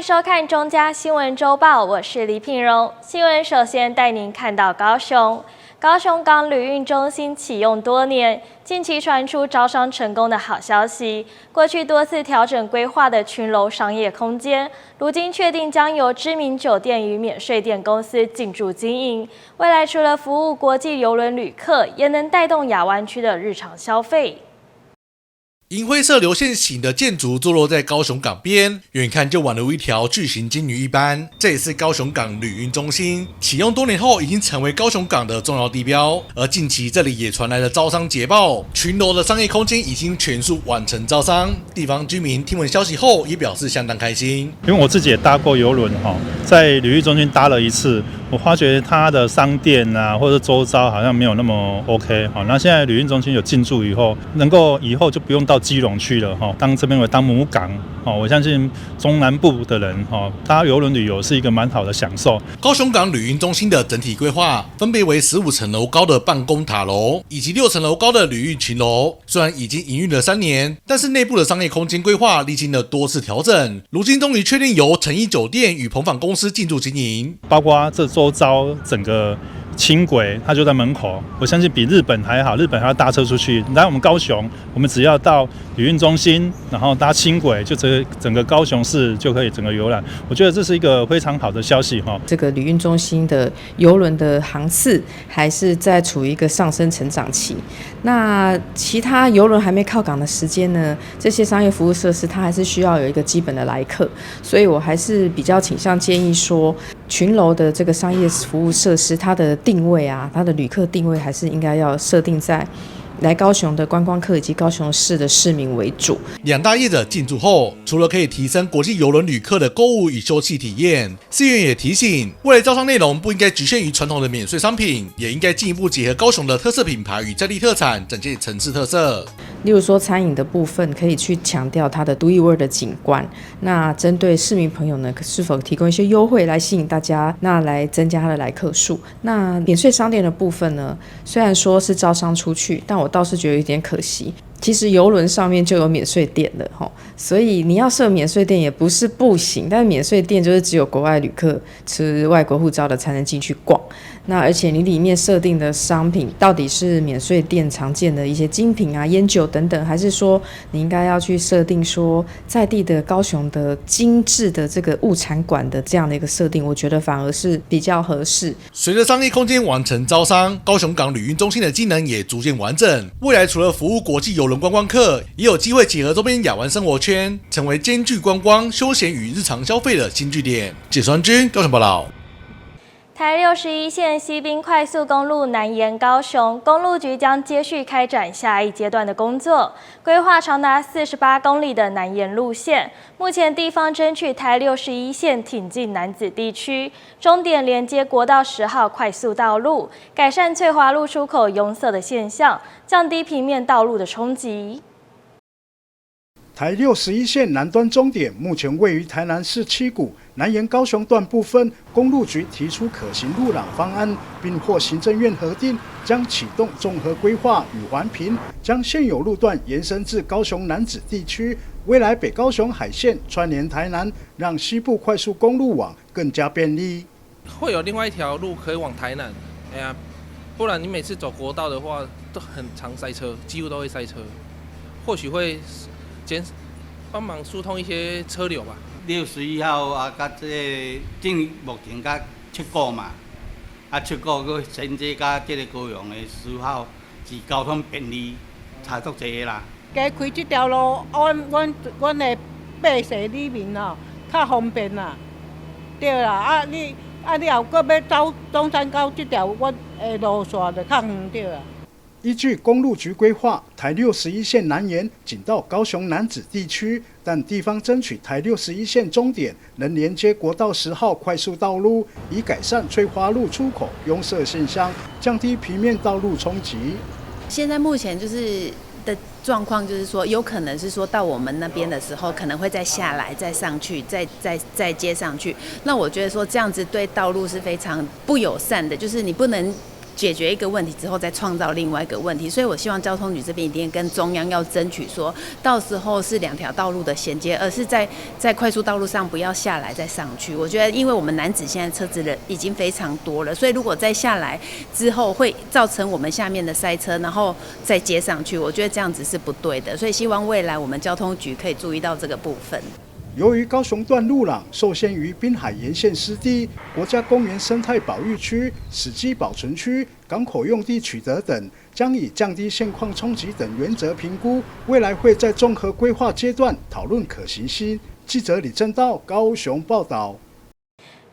迎收看中嘉新聞週報，我是李品榮。新聞首先帶您看到高雄港旅運中心啟用多年，近期傳出招商成功的好消息。過去多次調整規劃的群樓商業空間，如今確定將由知名酒店與免稅店公司進駐經營。未來除了服務國際郵輪旅客，也能帶動亞灣區的日常消費。銀灰色流線型的建築坐落在高雄港邊，遠看就宛如一條巨型金魚一般。這也是高雄港旅運中心啟用多年後，已經成為高雄港的重要地標。而近期這裡也傳來了招商捷報，群樓的商業空間已經全數完成招商。地方居民聽聞消息後，也表示相當開心。因為我自己也搭過郵輪在旅運中心搭了一次，我發覺它的商店啊，或者周遭好像沒有那麼 OK。那現在旅運中心有進駐以後，能夠以後就不用到基隆去了，當這邊為當母港，我相信中南部的人搭郵輪旅遊是一個蠻好的享受。高雄港旅運中心的整體規劃分別為15層樓高的辦公塔樓，以及6層樓高的旅運群樓。雖然已經營運了3年，但是內部的商業空間規劃歷經了多次調整，如今終於確定由誠毅酒店與鵬帆公司進駐經營，包括這周遭整個輕軌它就在門口，我相信比日本還好。日本還要搭車出去，來我們高雄，我們只要到旅運中心，然後搭輕軌，就整個高雄市就可以整個遊覽。我覺得這是一個非常好的消息哈。這個旅運中心的郵輪的航次還是在處於一個上升成長期。那其他郵輪還沒靠港的時間呢，這些商業服務設施它還是需要有一個基本的來客，所以我還是比較傾向建議說，群樓的這個商業服務設施，它的定位啊，它的旅客定位還是應該要設定在來高雄的觀光客以及高雄市的市民為主。兩大業者進駐後，除了可以提升國際郵輪旅客的購物與休憩體驗，市議員也提醒，未來招商內容不應該局限於傳統的免稅商品，也應該進一步結合高雄的特色品牌與在地特產，展現城市特色。例如說餐飲的部分，可以去強調它的獨一無二的景觀。那針對市民朋友呢，是否提供一些優惠來吸引大家，那來增加它的來客數？那免稅商店的部分呢，雖然說是招商出去，但我倒是覺得有點可惜。其實郵輪上面就有免稅店了，所以你要設免稅店也不是不行，但是免稅店就是只有國外旅客持外國護照的才能進去逛。那而且你裡面設定的商品到底是免稅店常見的一些精品啊、菸酒等等，還是說你應該要去設定說在地的高雄的精緻的這個物產館的這樣的一個設定，我覺得反而是比較合適。隨着商業空間完成招商，高雄港旅運中心的機能也逐漸完整。未來除了服務國際郵輪觀光客，也有機會結合周邊亞灣生活圈，成為兼具觀光、休閒與日常消費的新據點。解說君高雄報道。台61線西濱快速公路南延高雄，公路局將接續開展下一階段的工作，規劃長達48公里的南延路線。目前地方爭取台61線挺進楠梓地區，終點連接國道10號快速道路，改善翠華路出口擁塞的現象，降低平面道路的衝擊。台61線南端終點目前位於台南市七股南延高雄段部分，公路局提出可行路廊方案，並獲行政院核定，將啟動綜合規劃與環評，將現有路段延伸至高雄楠梓地區。未來北高雄海線串聯台南，讓西部快速公路網更加便利。會有另外一條路可以往台南，不然你每次走國道的話都很常塞車，幾乎都會塞車，或許會幫忙疏通一些車流吧。61號啊，甲這個目前甲7股嘛，啊7股佮銜接甲這個高雄的10號是交通便利，差足濟啦。加開這條路，阮的百姓裡面哦，較方便啦，對啦。你後閣要走中山高這條，阮的路線就較遠對啦。依據公路局規劃，台61線南延僅到高雄楠梓地區，但地方爭取台61線終點能連接國道10號快速道路，以改善翠華路出口擁塞現象，降低平面道路衝擊。現在目前就是的狀況就是說，有可能是說到我們那邊的時候，可能會再下來、再上去、再接上去。那我覺得說這樣子對道路是非常不友善的，就是你不能解決一個問題之後，再創造另外一個問題。所以我希望交通局這邊一定跟中央要爭取說，到時候是2條道路的銜接，而是在快速道路上不要下來再上去。我覺得，因為我們楠梓現在車子人已經非常多了，所以如果再下來之後會造成我們下面的塞車，然後再接上去，我覺得這樣子是不對的。所以希望未來我們交通局可以注意到這個部分。由於高雄段路廊受限於濱海沿線濕地、國家公園生態保育區、史跡保存區、港口用地取得等，將以降低現況衝擊等原則評估，未來會在綜合規劃階段討論可行性。記者李正道高雄報道。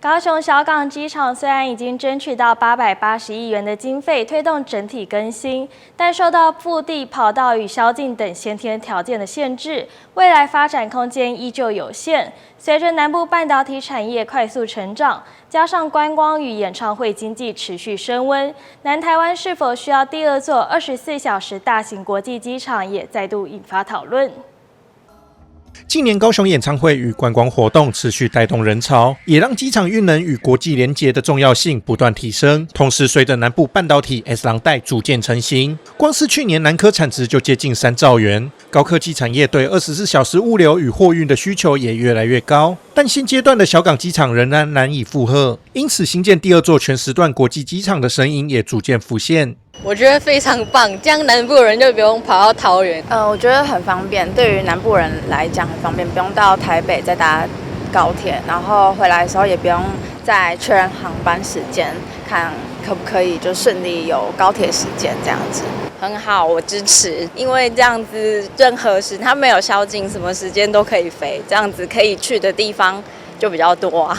高雄小港機場雖然已經爭取到880億元的經費推動整體更新，但受到腹地、跑道與宵禁等先天條件的限制，未來發展空間依舊有限。隨着南部半導體產業快速成長，加上觀光與演唱會經濟持續升溫，南台灣是否需要第2座24小時大型國際機場也再度引發討論。近年高雄演唱會與觀光活動持續帶動人潮，也讓機場運能與國際連結的重要性不斷提升。同時，隨着南部半導體 S 廊帶逐漸成型，光是去年南科產值就接近3兆元。高科技產業對24小時物流與貨運的需求也越來越高，但現階段的小港機場仍然難以負荷，因此新建第2座全時段國際機場的聲音也逐漸浮現。我覺得非常棒，這樣南部人就不用跑到桃園。我覺得很方便，對於南部人來講很方便，不用到台北再搭高鐵，然後回來的時候也不用再確認航班時間，看可不可以就順利有高鐵時間這樣子。很好，我支持，因為這樣子任何時它没有宵禁，什麼時間都可以飛，這樣子可以去的地方就比較多啊。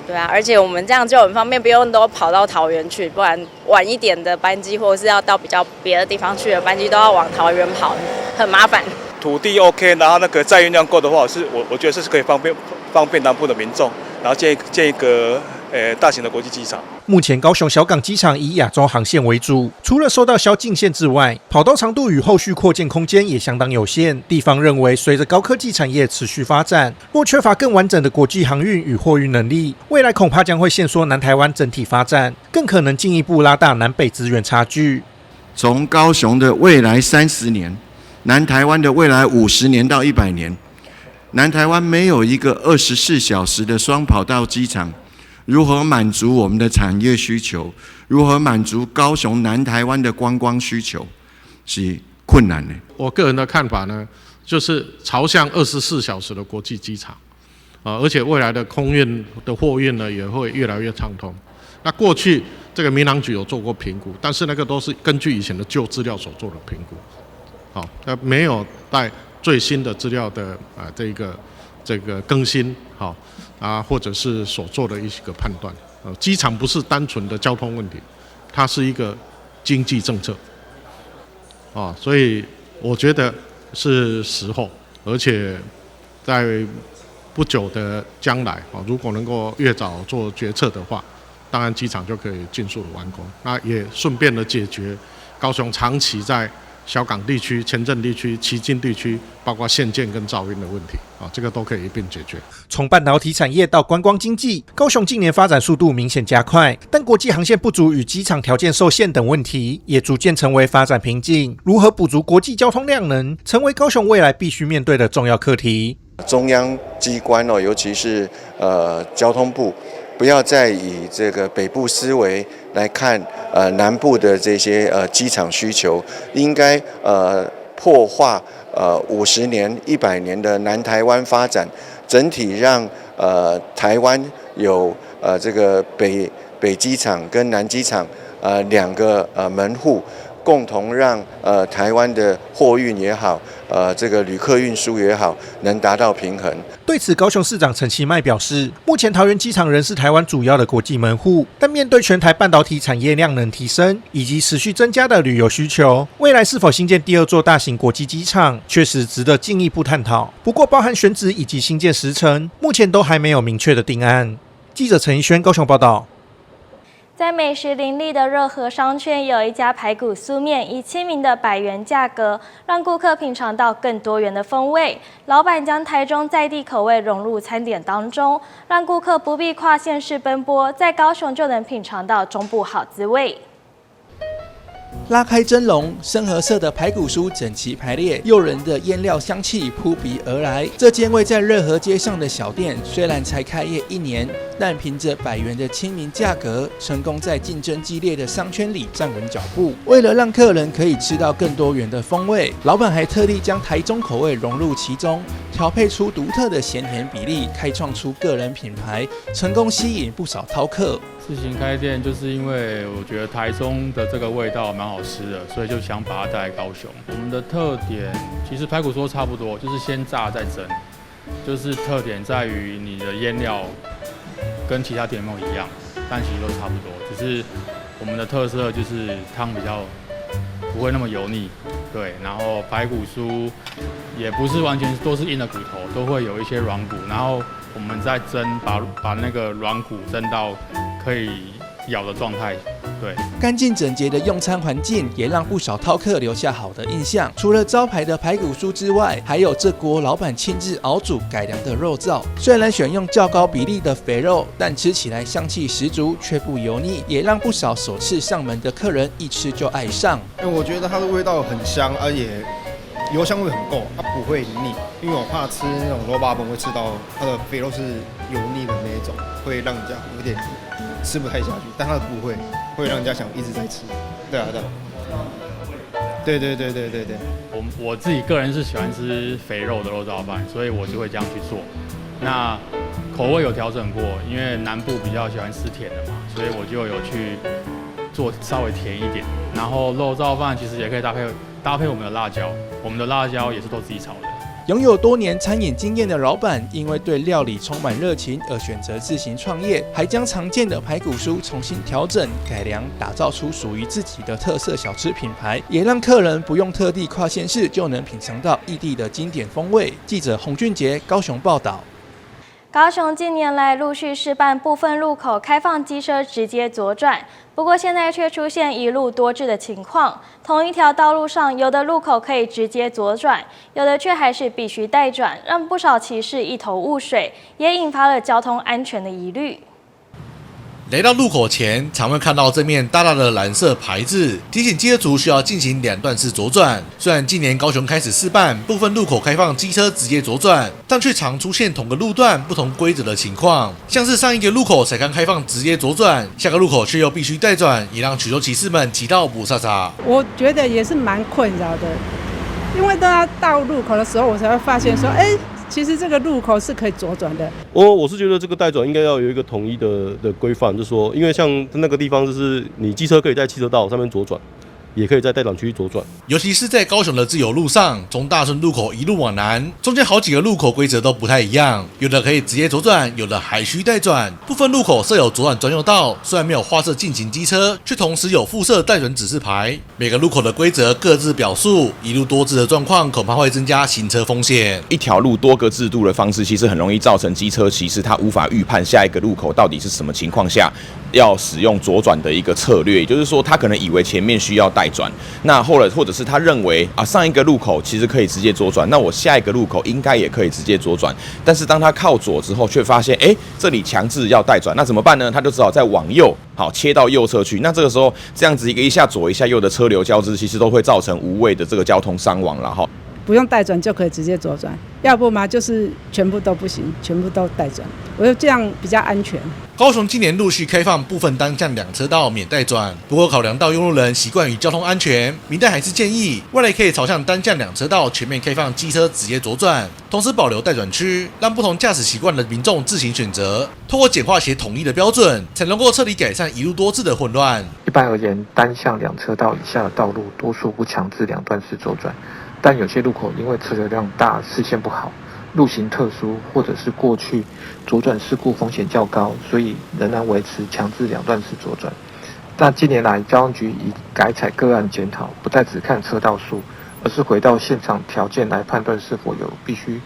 对啊，而且我們這樣就很方便，不用都跑到桃園去，不然晚一點的班機或者是要到比較別的地方去的班機都要往桃園跑，很麻煩。土地 OK， 然後那個載運量夠的話，我覺得這是可以方便南部的民眾，然後建一個大型的國際機場。目前高雄小港機場以亞洲航線為主，除了受到宵禁限制外，跑道長度與後續擴建空間也相當有限。地方認為，隨着高科技產業持續發展，若缺乏更完整的國際航運與貨運能力，未來恐怕將會限縮南台灣整體發展，更可能進一步拉大南北資源差距。從高雄的未來30年，南台灣的未來50年到100年，南台灣沒有一個24小時的雙跑道機場。如何滿足我們的產業需求？如何滿足高雄南台灣的觀光需求？是困難的。我個人的看法呢，就是朝向24小時的國際機場，而且未來的空運的貨運呢也會越來越暢通。那過去這個民航局有做過評估，但是那個都是根據以前的舊資料所做的評估，好，沒有帶最新的資料的這個更新，好。或者是所做的一個判斷，機場不是單純的交通問題，它是一個經濟政策，所以我覺得是時候，而且在不久的將來，如果能夠越早做決策的話，當然機場就可以盡速的完工，那也順便的解決高雄長期在小港地區、前鎮地區、旗津地區，包括限建跟噪音的問題，這個都可以一併解決。從半導體產業到觀光經濟，高雄近年發展速度明顯加快，但國際航線不足與機場條件受限等問題，也逐漸成為發展瓶頸。如何補足國際交通量能，成為高雄未來必須面對的重要課題。中央機關尤其是交通部，不要再以這個北部思維來看南部的這些機場需求，應該破壞50年、100年的南台灣發展，整體讓台灣有這個北機場跟南機場2個門戶，共同讓台灣的貨運也好，這個旅客運輸也好，能達到平衡。對此，高雄市長陳其邁表示，目前桃園機場仍是台灣主要的國際門戶，但面對全台半導體產業量能提升以及持續增加的旅遊需求，未來是否新建第2座大型國際機場，確實值得進一步探討。不過，包含選址以及新建時程，目前都還沒有明確的定案。記者陳怡軒高雄報道。在美食林立的熱河商圈，有一家排骨酥麵，以親民的100元價格，讓顧客品嘗到更多元的風味。老闆將台中在地口味融入餐點當中，讓顧客不必跨縣市奔波，在高雄就能品嘗到中部好滋味。拉開蒸籠，深褐色的排骨酥整齊排列，誘人的醃料香氣撲鼻而來。這間位在熱河街上的小店，雖然才開業1年，但憑着100元的親民價格，成功在競爭激烈的商圈裡站穩腳步。為了讓客人可以吃到更多元的風味，老闆還特地將台中口味融入其中，調配出獨特的鹹甜比例，開創出個人品牌，成功吸引不少饕客。自行開店就是因為我覺得台中的這個味道蠻好吃的，所以就想把它帶來高雄。我們的特點其實排骨酥差不多，就是先炸再蒸，就是特點在於你的醃料跟其他店沒有一樣，但其實都差不多，只是我們的特色就是湯比較不會那麼油膩，對，然後排骨酥也不是完全都是硬的骨頭，都會有一些軟骨，然後我們再蒸，把那個軟骨蒸到可以咬的狀態。對，乾淨整潔的用餐環境也讓不少饕客留下好的印象。除了招牌的排骨酥之外，還有這鍋老闆親自熬煮改良的肉燥。雖然選用較高比例的肥肉，但吃起來香氣十足，卻不油膩，也讓不少首次上門的客人一吃就愛上。我覺得它的味道很香，而且油香味很夠，它不會膩。因為我怕吃那種肉霸本會吃到它的肥肉是油膩的那一種，會讓人家有點吃不太下去，但它的不會，會讓人家想一直在吃。對啊，對。對。我自己個人是喜歡吃肥肉的肉燥飯，所以我就會這樣去做。那口味有調整過，因為南部比較喜歡吃甜的嘛，所以我就有去做稍微甜一點。然後肉燥飯其實也可以搭配我們的辣椒，我們的辣椒也是都自己炒的。擁有多年餐飲經驗的老闆，因為對料理充滿熱情而選擇自行創業，還將常見的排骨酥重新調整改良，打造出屬於自己的特色小吃品牌，也讓客人不用特地跨縣市就能品嘗到異地的經典風味。記者洪俊傑高雄報道。高雄近年來陸續試辦部分路口開放機車直接左轉，不過現在卻出現一路多致的情況。同一條道路上，有的路口可以直接左轉，有的卻還是必須帶轉，讓不少騎士一頭霧水，也引發了交通安全的疑慮。來到路口前，常會看到這面大大的藍色牌子，提醒機車族需要進行2段式左轉。雖然近年高雄開始試辦部分路口開放機車直接左轉，但卻常出現同個路段不同規則的情況，像是上一個路口才剛開放直接左轉，下個路口卻又必須帶轉，也讓許多騎士們騎到霧煞煞。我覺得也是蠻困擾的，因為到路口的時候，我才會發現說，其實這個路口是可以左轉的。我是覺得這個帶轉應該要有一個統一的規範，就是說，因為像那個地方就是你機車可以在汽車道上面左轉，也可以在待轉區左轉。尤其是在高雄的自由路上，從大順路口一路往南，中間好幾個路口規則都不太一樣，有的可以直接左轉，有的還需帶轉。部分路口設有左轉專用道，雖然沒有劃設禁行機車，卻同時有附設帶轉指示牌。每個路口的規則各自表述，一路多制的狀況恐怕會增加行車風險。一條路多個制度的方式，其實很容易造成機車騎士他無法預判下一個路口到底是什麼情況下要使用左轉的一個策略，也就是說，他可能以為前面需要帶轉，那或者是他認為上一個路口其實可以直接左轉，那我下一個路口應該也可以直接左轉，但是當他靠左之後，卻發現這裡強制要帶轉，那怎麼辦呢？他就只好再往右，切到右側去。那這個時候這樣子一下左一下右的車流交織，其實都會造成無謂的這個交通傷亡了哈。不用帶轉就可以直接左轉，要不嘛就是全部都不行，全部都帶轉，我覺得這樣比較安全。高雄今年陸續開放部分單向2車道免帶轉，不過考量到用路人習慣於交通安全，民代還是建議未來可以朝向單向2車道全面開放機車直接左轉，同時保留帶轉區，讓不同駕駛習慣的民眾自行選擇，透過簡化且統一的標準，才能夠徹底改善一路多制的混亂。一般而言，單向2車道以下的道路多數不強制2段式左轉。但有些路口因為車流量大、視線不好、路型特殊，或者是過去左轉事故風險較高，所以仍然維持強制2段式左轉。但近年來，交通局已改採個案檢討，不再只看車道數，而是回到現場條件來判斷是否有必須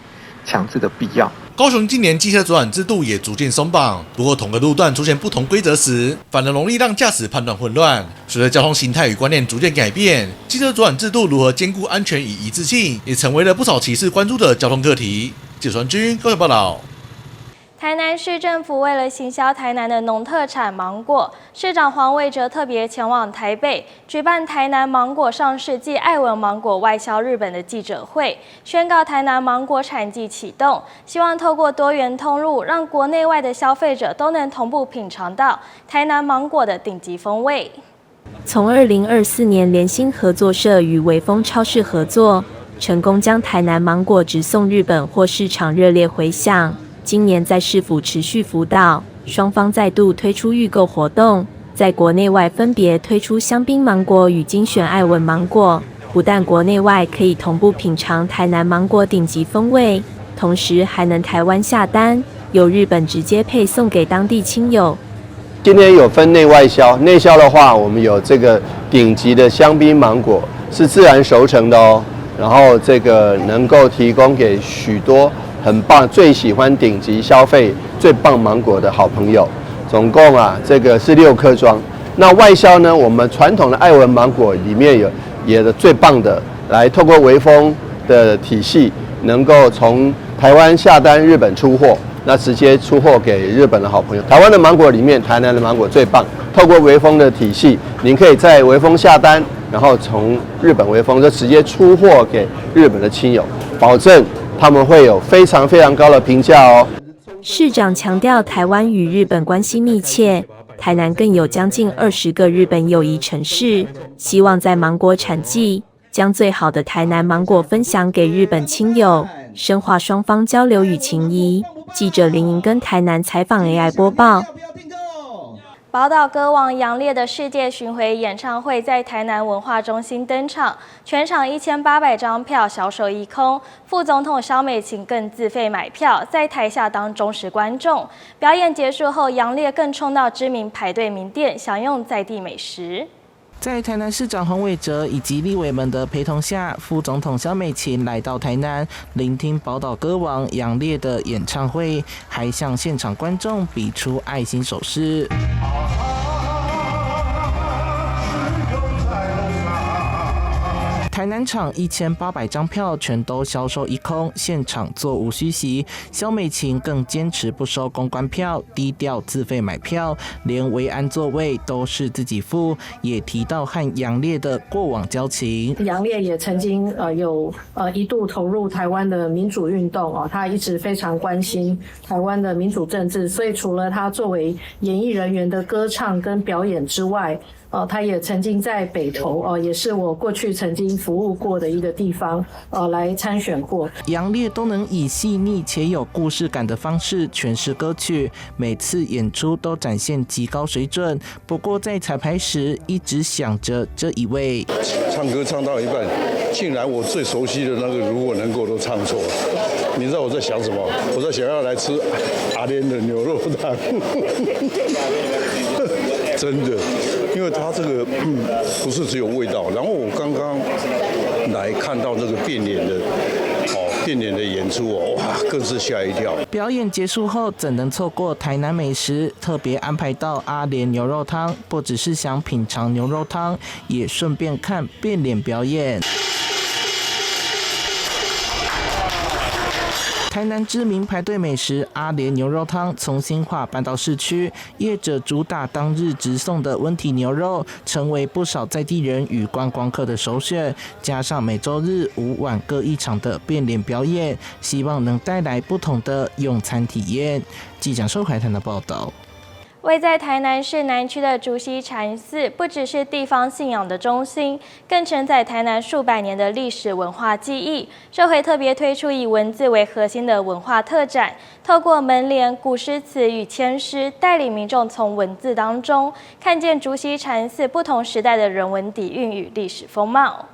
強制的必要。高雄今年機車左轉制度也逐漸鬆綁，不過同個路段出現不同規則時，反而容易讓駕駛判斷混亂。隨着交通形態與觀念逐漸改變，機車左轉制度如何兼顧安全與一致性，也成為了不少騎士關注的交通課題。記者傳軍高雄報道。台南市政府為了行銷台南的農特產芒果，市長黃偉哲特別前往台北，舉辦台南芒果上市暨愛文芒果外銷日本的記者會，宣告台南芒果產季啟動，希望透過多元通路，讓國內外的消費者都能同步品嘗到台南芒果的頂級風味。從2024年聯興合作社與微風超市合作，成功將台南芒果直送日本，獲市場熱烈回響。今年在市府持續輔導，雙方再度推出預購活動，在國內外分別推出香檳芒果與精選愛文芒果，不但國內外可以同步品嘗台南芒果頂級風味，同時還能台灣下單，由日本直接配送給當地親友。今天有分內外銷，內銷的話，我們有這個頂級的香檳芒果，是自然熟成的哦。然後這個能夠提供給許多很棒、最喜歡頂級消費、最棒芒果的好朋友。總共這個是6顆裝。那外銷呢，我們傳統的愛文芒果裡面有的最棒的，來透過微風的體系，能夠從台灣下單，日本出貨。那直接出貨給日本的好朋友。台灣的芒果裡面，台南的芒果最棒。透過微風的體系，您可以在微風下單，然後從日本微風就直接出貨給日本的親友，保證他們會有非常非常高的評價哦。市長強調，台灣與日本關係密切，台南更有將近20個日本友誼城市，希望在芒果產季將最好的台南芒果分享給日本親友，深化雙方交流與情誼。記者林瑩跟台南採訪 AI 播報。寶島歌王楊烈的世界巡迴演唱會在台南文化中心登場，全場1800張票銷售一空，副總統蕭美琴更自費買票，在台下當忠實觀眾。表演結束後，楊烈更衝到知名排隊名店享用在地美食。在台南市長黃偉哲以及立委們的陪同下，副總統蕭美琴來到台南，聆聽寶島歌王楊烈的演唱會，還向現場觀眾比出愛心手勢。台南場1800張票全都銷售一空，現場座無虛席。蕭美琴更堅持不收公關票，低調自費買票，連維安座位都是自己付。也提到和楊烈的過往交情。楊烈也曾經一度投入台灣的民主運動他一直非常關心台灣的民主政治，所以除了他作為演藝人員的歌唱跟表演之外，他也曾經在北投也是我過去曾經服務過的一個地方來參選過。楊烈都能以細膩且有故事感的方式詮釋歌曲，每次演出都展現極高水準。不過在彩排時一直想着這一位，唱歌唱到一半，竟然我最熟悉的那個如果能夠都唱錯了。你知道我在想什麼？我在想要來吃阿蓮的牛肉湯。真的，因為它這個不是只有味道。然後我剛剛來看到這個變臉的演出哇，更是嚇一跳。表演結束後，怎能錯過台南美食？特別安排到阿蓮牛肉湯，不只是想品嘗牛肉湯，也順便看變臉表演。台南知名排隊美食阿蓮牛肉湯從新化搬到市區，業者主打當日直送的溫體牛肉，成為不少在地人與觀光客的首選。加上每週日5晚各一場的變臉表演，希望能帶來不同的用餐體驗。記者收海灘的報道。位在台南市南區的竹溪禪寺，不只是地方信仰的中心，更承載台南數百年的歷史文化記憶。這回特別推出以文字為核心的文化特展，透過門簾、古詩詞與籤詩，帶領民眾從文字當中看見竹溪禪寺不同時代的人文底蘊與歷史風貌。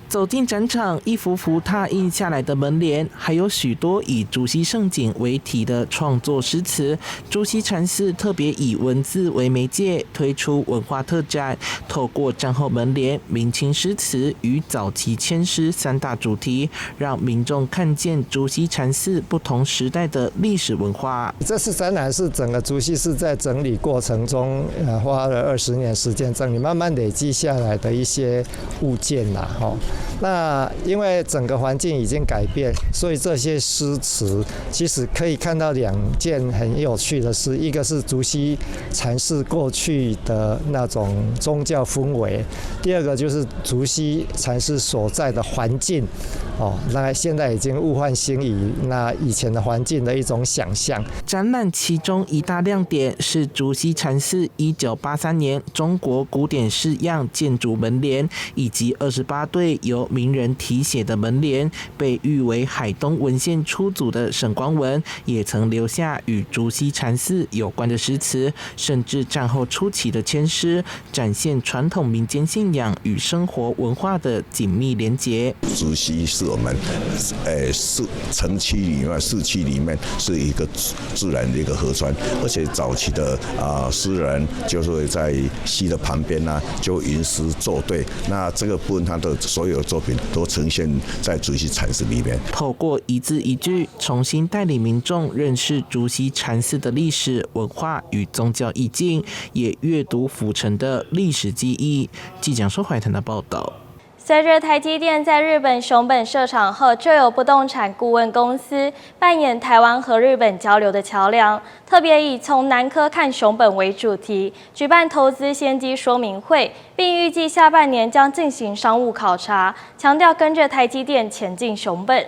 走進展場，一幅幅拓印下來的門簾，還有許多以竹溪勝景為題的創作詩詞。竹溪禪寺特別以文字為媒介，推出文化特展，透過戰後門簾、明清詩詞與早期籤詩3大主題，讓民眾看見竹溪禪寺不同時代的歷史文化。這次展覽是整個竹溪寺在整理過程中，花了20年時間整理，慢慢累積下來的一些物件啦，那因為整個環境已經改變，所以這些詩詞其實可以看到兩件很有趣的事，一個是竹溪禪寺過去的那種宗教氛圍，第二個就是竹溪禪寺所在的環境，那現在已經物換星移，那以前的環境的一種想象。展覽其中一大亮點是竹溪禪寺1983年中國古典式樣建築門簾，以及28對由名人題寫的門簾，被譽為海東文獻初祖的沈光文也曾留下與竹溪禪寺有關的詩詞，甚至戰後初期的籤詩，展現傳統民間信仰與生活文化的緊密連結。竹溪是我們城區裡面市區裡面是一個自然的一個河川，而且早期的詩人就是會在溪的旁邊就吟詩作對，那這個部分他的所有作品都呈現在竹溪禪寺裡面。透過一字一句，重新帶領民眾認識竹溪禪寺的歷史文化與宗教意境，也閱讀府城的歷史記憶。記者說懷談的報道。隨着台積電在日本熊本設廠後，就有不動產顧問公司扮演台灣和日本交流的橋梁，特別以從南科看熊本為主題，舉辦投資先機說明會，並預計下半年將進行商務考察，強調跟着台積電前進熊本。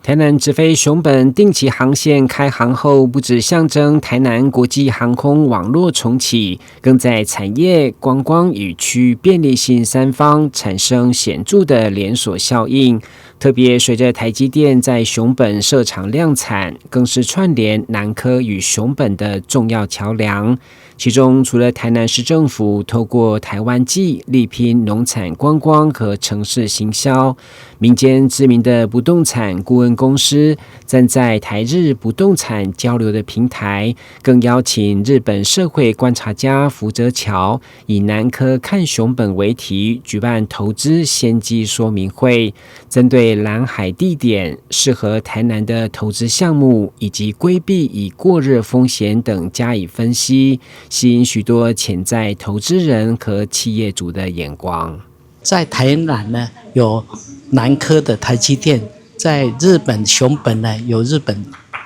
台南直飛熊本定期航線開航後，不只象徵台南國際航空網絡重啟，更在產業、觀光與區便利性三方產生顯著的連鎖效應。特別隨着台積電在熊本設廠量產，更是串聯南科與熊本的重要橋梁。其中，除了台南市政府透過台灣季力拼農產觀光和城市行銷，民間知名的不動產顧問公司站在台日不動產交流的平台，更邀請日本社會觀察家福澤橋以南科看熊本為題，舉辦投資先機說明會，針對藍海地點、適合台南的投資項目以及規避以過熱風險等加以分析，吸引許多潛在投資人和企業主的眼光。在台南呢，有南科的台積電；在日本熊本呢，有日本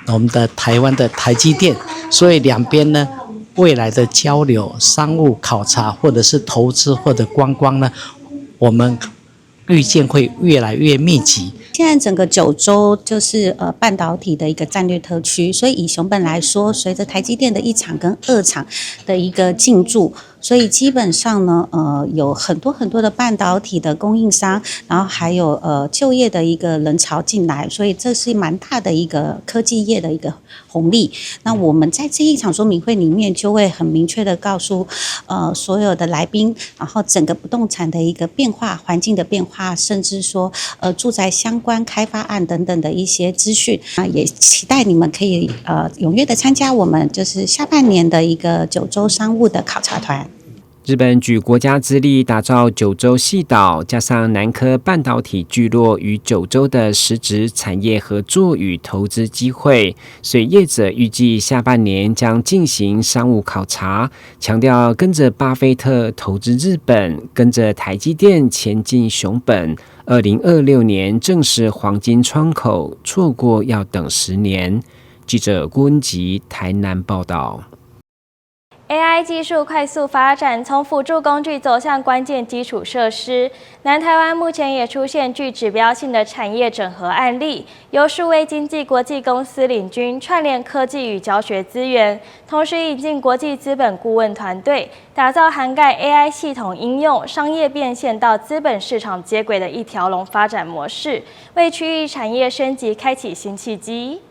我們的台灣的台積電。所以兩邊呢，未來的交流、商務考察，或者是投資或者觀光呢，我們預見會越來越密集。現在整個九州就是半導體的一個戰略特區，所以以熊本來說，隨着台積電的1廠跟2廠的一個進駐，所以基本上呢，有很多的半導體的供應商，然後還有就業的一個人潮進來，所以這是蠻大的一個科技業的一個紅利。那我們在這一場說明會裡面就會很明確的告訴所有的來賓，然後整個不動產的一個變化、環境的變化，甚至說住宅相關開發案等等的一些資訊啊，也期待你們可以踴躍的參加我們就是下半年的一個九州商務的考察團。日本舉國家之力打造九州細島，加上南科半導體聚落與九州的實質產業合作與投資機會，所以業者預計下半年將進行商務考察，強調跟着巴菲特投資日本，跟着台積電前進熊本，2026年正是黃金窗口，錯過要等10年。記者郭文吉台南報道。AI 技術快速發展，從輔助工具走向關鍵基礎設施。南台灣目前也出現具指標性的產業整合案例，由數位經濟國際公司領軍，串聯科技與教學資源，同時引進國際資本顧問團隊，打造涵蓋 AI 系統應用、商業變現到資本市場接軌的一條龍發展模式，為區域產業升級開啟新契機。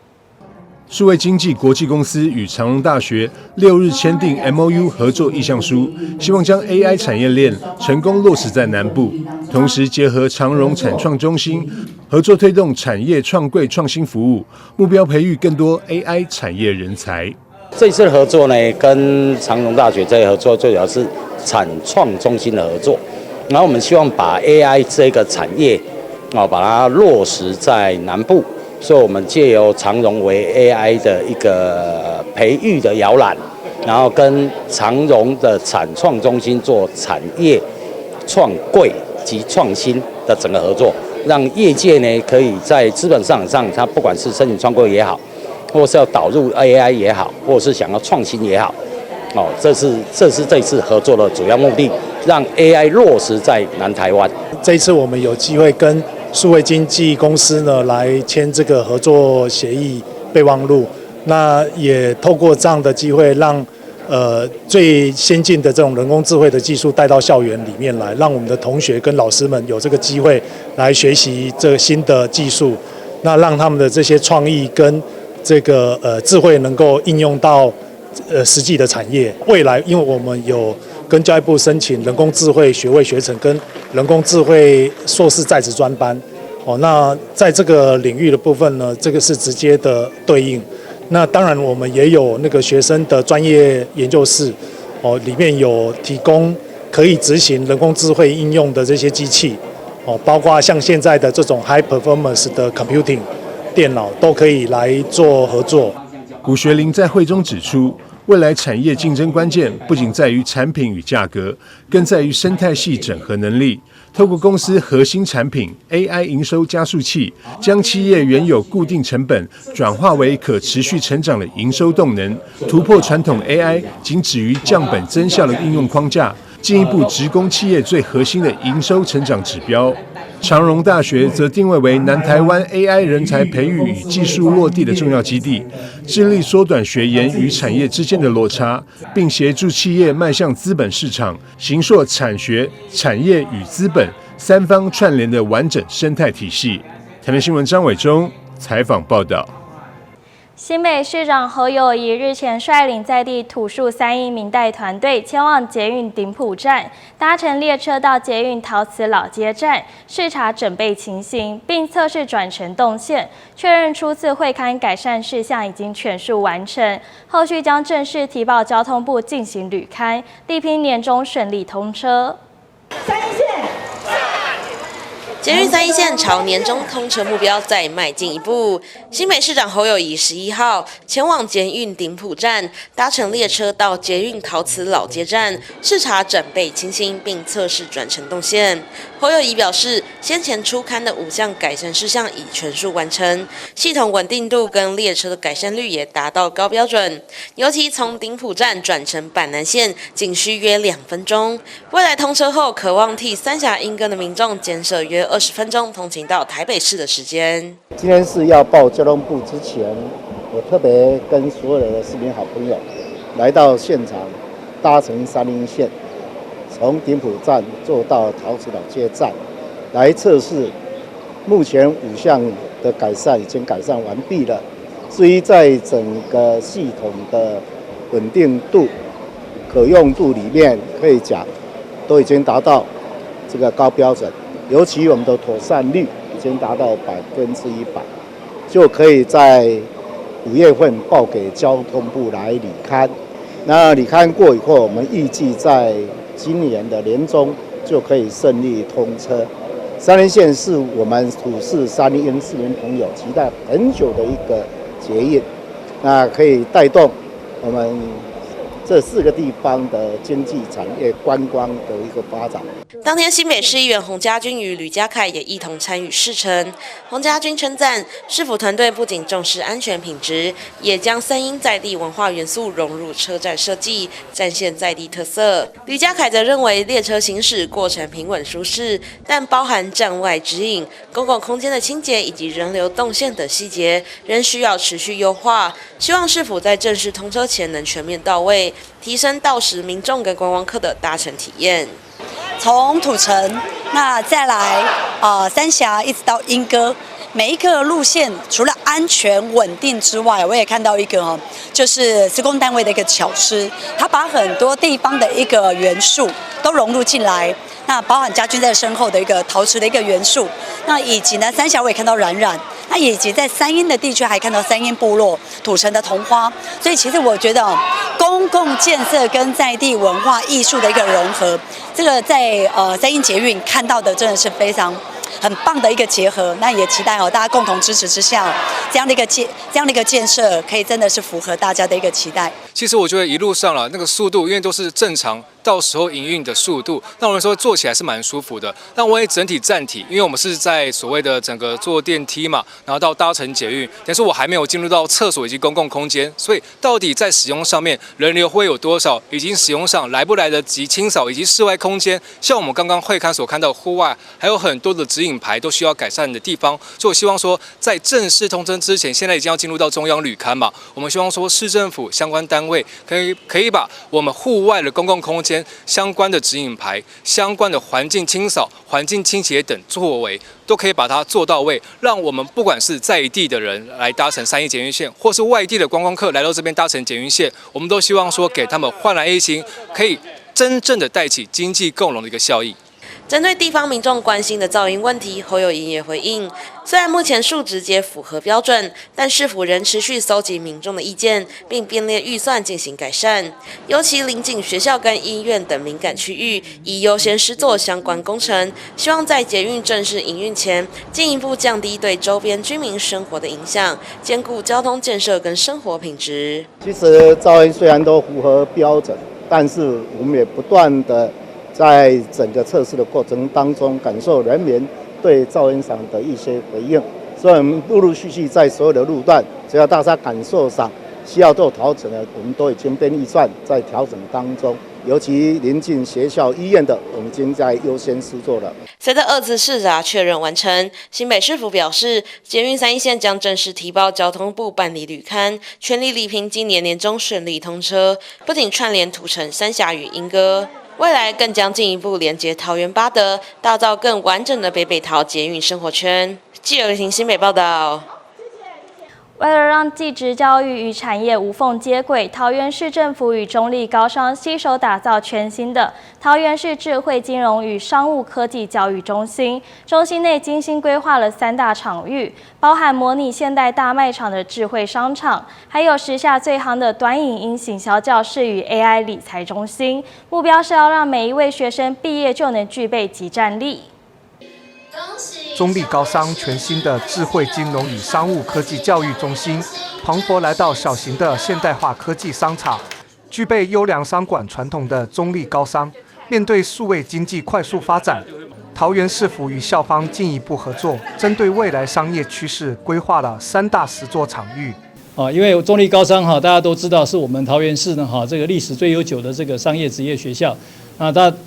數位經濟國際公司與長榮大學6日簽訂 MOU 合作意向書，希望將 AI 產業鏈成功落實在南部，同時結合長榮產創中心合作推動產業創櫃創新服務，目標培育更多 AI 產業人才。這次的合作呢，跟長榮大學這合作最主要是產創中心的合作，然後我們希望把 AI 這個產業把它落實在南部。所以我們借由長榮為 AI 的一個培育的搖籃，然後跟長榮的產創中心做產業創櫃及創新的整個合作，讓業界呢可以在資本市場上，它不管是申請創規也好，或是要導入 AI 也好，或者是想要創新也好，這是這次合作的主要目的，讓 AI 落實在南台灣。這一次我們有機會跟數位經紀公司呢來簽這個合作協議備忘錄，那也透過這樣的機會讓最先進的這種人工智慧的技術帶到校園裡面來，讓我們的同學跟老師們有這個機會來學習這個新的技術，那讓他們的這些創意跟這個智慧能夠應用到實際的產業。未來因為我們有跟教育部申請人工智慧學位學程跟人工智慧碩士在職專班，那在這個領域的部分呢，這個是直接的對應。那當然，我們也有那個學生的專業研究室，裡面有提供可以執行人工智慧應用的這些機器，包括像現在的這種 high performance 的 computing 電腦都可以來做合作。古學林在會中指出，未來產業競爭關鍵不僅在於產品與價格，更在於生態系整合能力。透過公司核心產品 AI 營收加速器，將企業原有固定成本轉化為可持續成長的營收動能，突破傳統 AI 僅止於降本增效的應用框架，進一步直攻企業最核心的營收成長指標。長榮大學則定位為南台灣 AI 人才培育與技術落地的重要基地，致力縮短學研與產業之間的落差，並協助企業邁向資本市場，形塑產學、產業與資本三方串聯的完整生態體系。台南新聞張偉忠採訪報道。新北市長侯友宜日前率領在地土樹3英民代團隊前往捷運頂埔站，搭乘列車到捷運陶瓷老街站視察整備情形，並測試轉乘動線，確認初次會勘改善事項已經全數完成，後續將正式提報交通部進行履勘，力拼年中順利通車。捷運3一線朝年中通車目標再邁進一步。新北市長侯友宜11號前往捷運頂埔站，搭乘列車到捷運陶瓷老街站視察整備情形，並測試轉乘動線。侯友宜表示，先前初勘的5項改善事項已全數完成，系統穩定度跟列車的改善率也達到高標準。尤其從頂埔站轉乘板南線僅需約2分鐘，未來通車後，可望替三峽鶯歌的民眾減省約20分鐘通勤到台北市的時間。今天是要報交通部之前，我特別跟所有的市民好朋友來到現場，搭乘3英線，從頂埔站坐到陶瓷老街站，來測試。目前5項的改善已經改善完畢了。至於在整個系統的穩定度、可用度裡面，可以講都已經達到這個高標準。尤其我們的妥善率已經達到100%，就可以在5月份報給交通部來履勘。那履勘過以後，我們預計在今年的年中就可以順利通車。3英線是我們土市3英市民朋友期待很久的一個捷運，那可以帶動我們這4個地方的經濟產業觀光的一個發展。當天，新北市議員洪嘉君與呂家凱也一同參與試乘。洪嘉君稱讚市府團隊不僅重視安全品質，也將3英在地文化元素融入車站設計，展現在地特色。呂家凱則認為列車行駛過程平穩舒適，但包含站外指引、公共空間的清潔以及人流動線等細節，仍需要持續優化。希望市府在正式通車前能全面到位，提升到時民眾跟觀光客的搭乘體驗。從土城，那再來三峽一直到鶯歌，每一個路線除了安全穩定之外，我也看到一個就是施工單位的一個巧思，他把很多地方的一個元素都融入進來。那包含家軍在身後的一個陶瓷的一個元素，那以及呢三峽我也看到冉冉，那以及在3英的地區還看到3英部落土城的桐花，所以其實我覺得公共建設跟在地文化藝術的一個融合，這個在3英捷運看到的真的是非常很棒的一個結合。那也期待大家共同支持之下，這樣的一個建設可以真的是符合大家的一個期待。其實我覺得一路上那個速度，因為都是正常到時候營運的速度，那我們說坐起來是蠻舒服的。但萬一整體站體，因為我們是在所謂的整個坐電梯嘛，然後到搭乘捷運，等於說我還沒有進入到廁所以及公共空間，所以到底在使用上面人流會有多少，以及使用上來不來得及清掃，以及室外空間，像我們剛剛會勘所看到戶外還有很多的指引牌都需要改善的地方，所以我希望說在正式通車之前，現在已經要進入到中央旅勘嘛，我們希望說市政府相關單位可以把我們戶外的公共空間相關的指引牌、相關的環境清掃、環境清潔等作為，都可以把它做到位，讓我們不管是在地的人來搭乘3義捷運線，或是外地的觀光客來到這邊搭乘捷運線，我們都希望說給他們煥然一新，可以真正的帶起經濟共榮的一個效益。針對地方民眾關心的噪音問題，侯友宜也回應，雖然目前數值皆符合標準，但市府仍持續搜集民眾的意見，並編列預算進行改善。尤其鄰近學校跟醫院等敏感區域，已優先施作相關工程，希望在捷運正式營運前，進一步降低對周邊居民生活的影響，兼顧交通建設跟生活品質。其實噪音雖然都符合標準，但是我們也不斷的在整個測試的過程當中，感受人民對噪音上的一些回應，所以我們陸陸續續在所有的路段，只要大家感受上需要做調整的，我們都已經編預算在調整當中。尤其臨近學校、醫院的，我們已經在優先施作了。隨着2次試閘確認完成，新北市府表示，捷運3義線將正式提報交通部辦理旅勘，全力力拼今年年中順利通車，不僅串聯土城、三峽與鶯歌。未來更將進一步連接桃園八德，打造更完整的北北桃捷運生活圈。記者劉婷新北報道。為了讓技職教育與產業無縫接軌，桃園市政府與中壢高商攜手打造全新的桃園市智慧金融與商務科技教育中心。中心內精心規劃了3大場域，包含模擬現代大賣場的智慧商場，還有時下最夯的短影音行銷教室與 AI 理財中心。目標是要讓每一位學生畢業就能具備即戰力。中壢高商全新的智慧金融與商務科技教育中心，磅礴來到小型的現代化科技商場。具備優良商管傳統的中壢高商，面對數位經濟快速發展，桃園市府與校方進一步合作，針對未來商業趨勢，規劃了3大實作場域。因為中壢高商大家都知道是我們桃園市呢這個歷史最悠久的這個商業職業學校。